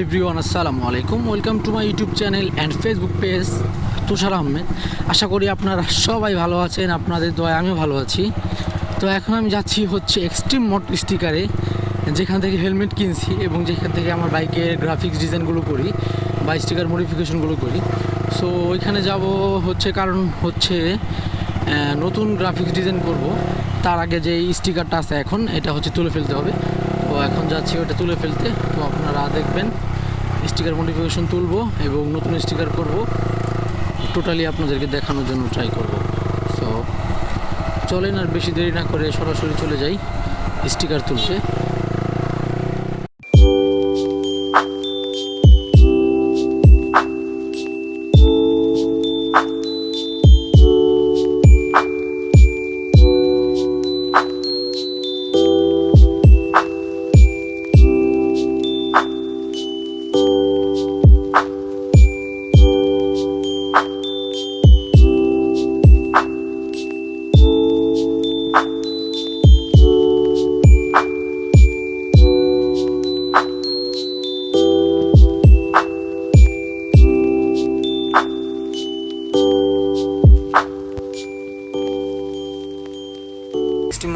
Everyone, আসসালামু আলাইকুম। Welcome to my YouTube channel and Facebook page Tushar Ahmed. আশা করি আপনারা সবাই ভালো আছেন, আপনাদের দয়ায় আমিও ভালো আছি। তো এখন আমি যাচ্ছি হচ্ছে এক্সট্রিম মোড স্টিকারে, যেখান থেকে হেলমেট কিনছি এবং যেখান থেকে আমার বাইকের গ্রাফিক্স ডিজাইনগুলো করি বা স্টিকার মডিফিকেশনগুলো করি। সো ওইখানে যাব হচ্ছে কারণ হচ্ছে নতুন গ্রাফিক্স ডিজাইন করব। তার আগে যে স্টিকারটা আছে এখন এটা হচ্ছে তুলে ফেলতে হবে। তো এখন যাচ্ছি ওটা তুলে ফেলতে। তো আপনারা দেখবেন স্টিকার মডিফিকেশন তুলব এবং নতুন স্টিকার করব, টোটালি আপনাদেরকে দেখানোর জন্য ট্রাই করব। সো চলেন আর বেশি দেরি না করে সরাসরি চলে যাই স্টিকার তুলতে।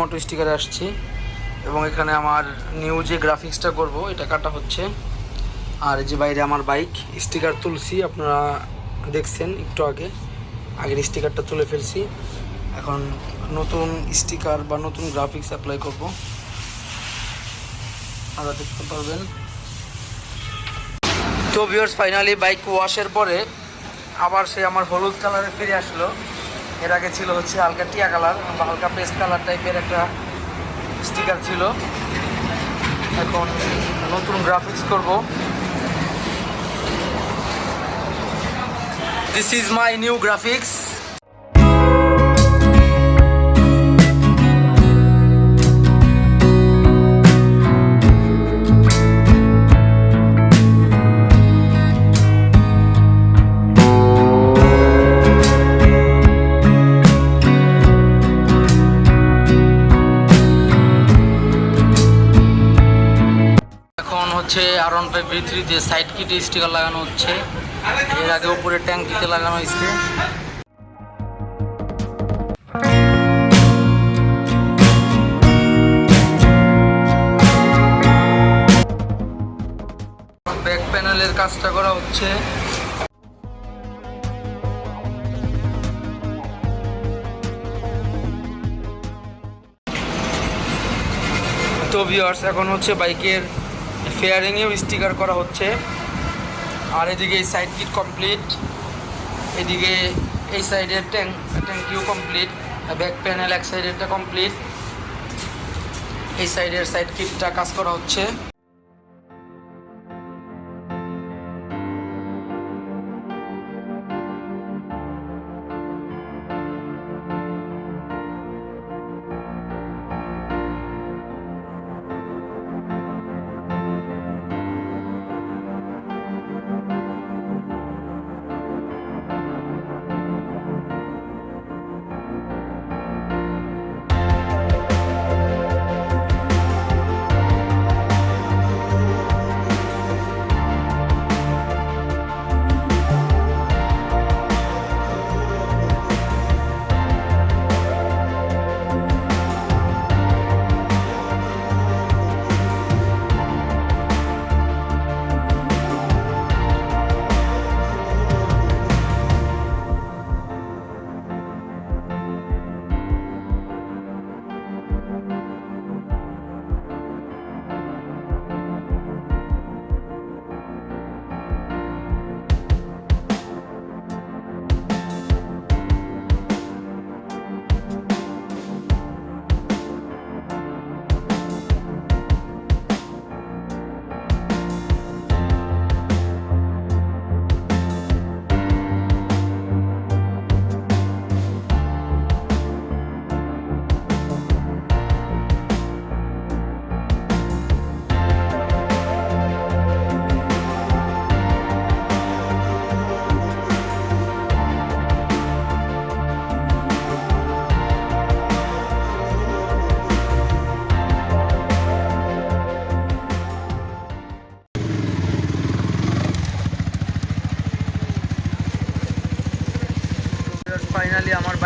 মোটো স্টিকারে আসছি এবং এখানে আমার নিউ যে গ্রাফিক্সটা করব এটা কাটা হচ্ছে। আর এই যে বাইরে আমার বাইক স্টিকার তুলছি, আপনারা দেখছেন একটু আগে, আগের স্টিকারটা তুলে ফেলছি। এখন নতুন স্টিকার বা নতুন গ্রাফিক্স অ্যাপ্লাই করব, আপনারা দেখতে পারবেন। তো ভিউয়ার্স, ফাইনালি বাইক ওয়াশের পরে আবার সে আমার হলুদ কালারে ফিরে আসলো। এর আগে ছিল হচ্ছে হালকা টিয়া কালার বা হালকা পেস্ট কালার টাইপের একটা স্টিকার ছিল। এখন নতুন গ্রাফিক্স করব। This is my new graphics. R15 V3 দিয়ে সাইড কিটে স্টিকার লাগানো হচ্ছে। এর আগে উপরে ট্যাঙ্কিতে লাগানো হয়েছে। ব্যাক প্যানেলের কাজটা করা হচ্ছে। তো ভিউয়ার্স, এখন হচ্ছে বাইকের ফেয়ারিংয়েও স্টিকার করা হচ্ছে। আর এদিকে এই সাইড কিট কমপ্লিট, এদিকে এই সাইডের ট্যাঙ্কিও কমপ্লিট, ব্যাক প্যানেল এক সাইডেরটা কমপ্লিট, এই সাইডের সাইড কিটটা কাজ করা হচ্ছে।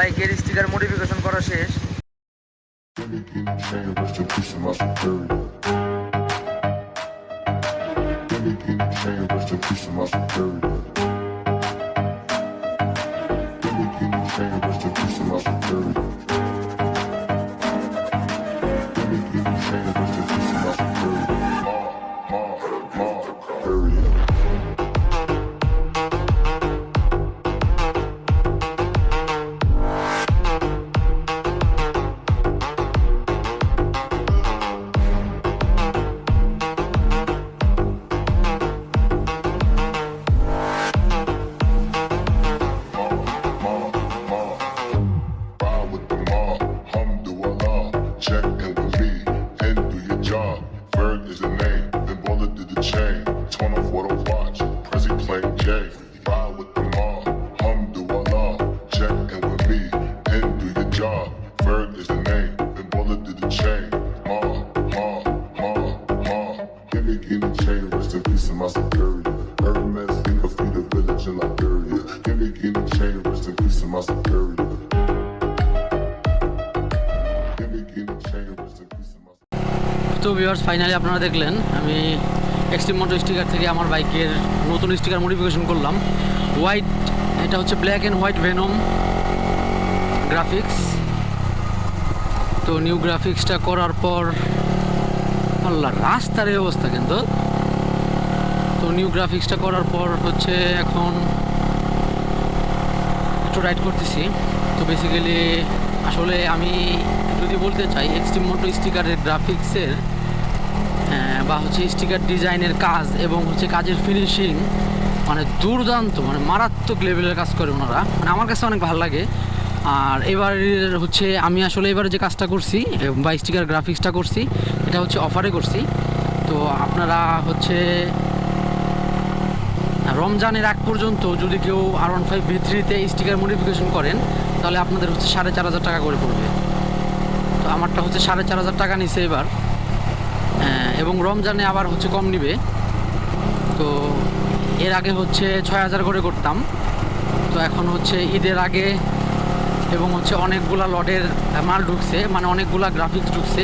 বাইকের স্টিকার মডিফিকেশন করা শেষ। তো ভিউয়ার্স, ফাইনালি আপনারা দেখলেন আমি এক্সট্রিম মোটো স্টিকার থেকে আমার বাইকের নতুন স্টিকার মডিফিকেশন করলাম। হোয়াইট, এটা হচ্ছে black and white venom graphics. তো নিউ গ্রাফিক্সটা করার পর আল্লাহ রাস্তার এই অবস্থা কিন্তু। তো নিউ গ্রাফিক্সটা করার পর হচ্ছে এখন একটু রাইড করতেছি। তো বেসিক্যালি আসলে আমি যদি বলতে চাই এক্সট্রিম মোটো স্টিকারের গ্রাফিক্সের বা হচ্ছে স্টিকার ডিজাইনের কাজ এবং হচ্ছে কাজের ফিনিশিং মানে দুর্দান্ত, মানে মারাত্মক লেভেলের কাজ করে ওনারা, মানে আমার কাছে অনেক ভালো লাগে। আর এবার হচ্ছে আমি আসলে এবারে যে কাজটা করছি বা স্টিকার গ্রাফিক্সটা করছি এটা হচ্ছে অফারে করছি। তো আপনারা হচ্ছে রমজানের আগ পর্যন্ত যদি কেউ R15 V3-তে স্টিকার মডিফিকেশন করেন তাহলে আপনাদের হচ্ছে 4,500 টাকা করে পড়বে। তো আমারটা হচ্ছে 4,500 টাকা নিছে এবার, এবং রমজানে আবার হচ্ছে কম নিবে। তো এর আগে হচ্ছে 6,000 করে করতাম। তো এখন হচ্ছে ঈদের আগে এবং হচ্ছে অনেকগুলা লটের মাল ঢুকছে, মানে অনেকগুলা গ্রাফিক্স ঢুকছে,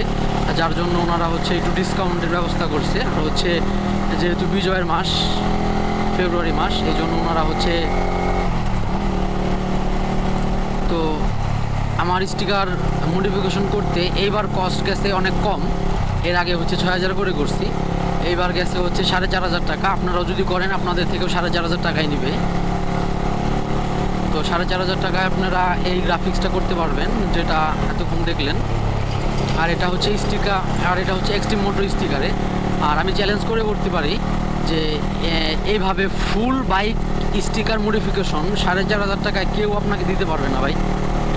যার জন্য ওনারা হচ্ছে একটু ডিসকাউন্টের ব্যবস্থা করছে। আর হচ্ছে যেহেতু বিজয়ের মাস ফেব্রুয়ারি মাস, এই জন্য ওনারা হচ্ছে, তো আমার স্টিকার মডিফিকেশন করতে এইবার কস্ট গেছে অনেক কম। এর আগে হচ্ছে 6,000 করে করছি, এইবার গেছে হচ্ছে 4,500 টাকা। আপনারাও যদি করেন আপনাদের থেকেও 4,500 টাকাই নেবে। তো 4,500 টাকায় আপনারা এই গ্রাফিক্সটা করতে পারবেন যেটা এতক্ষণ দেখলেন। আর এটা হচ্ছে স্টিকার, আর এটা হচ্ছে এক্সট্রিম মোটো স্টিকারে। আর আমি চ্যালেঞ্জ করে করতে পারি যে এইভাবে ফুল বাইক স্টিকার মডিফিকেশন 4,500 টাকায় কেউ আপনাকে দিতে পারবে না ভাই,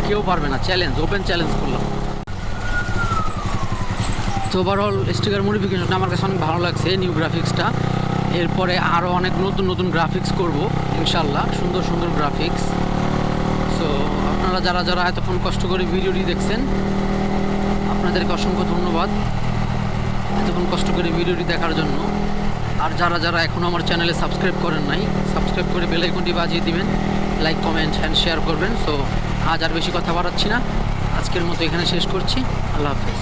কেউ পারবে না। চ্যালেঞ্জ, ওপেন চ্যালেঞ্জ করলাম। তো ওভারঅল স্টিকার মডিফিকেশনটা আমার কাছে অনেক ভালো লাগছে, নিউ গ্রাফিক্সটা। এরপরে আরও অনেক নতুন নতুন গ্রাফিক্স করব ইনশাল্লাহ, সুন্দর সুন্দর গ্রাফিক্স। সো আপনারা যারা যারা এতক্ষণ কষ্ট করে ভিডিওটি দেখছেন আপনাদেরকে অসংখ্য ধন্যবাদ এতক্ষণ কষ্ট করে ভিডিওটি দেখার জন্য। আর যারা যারা এখনও আমার চ্যানেলে সাবস্ক্রাইব করেন নাই, সাবস্ক্রাইব করে বেল আইকনটি বাজিয়ে দিবেন, লাইক কমেন্ট অ্যান্ড শেয়ার করবেন। সো আজ আর বেশি কথা বাড়াচ্ছি না, আজকের মতো এখানে শেষ করছি। আল্লাহ হাফেজ।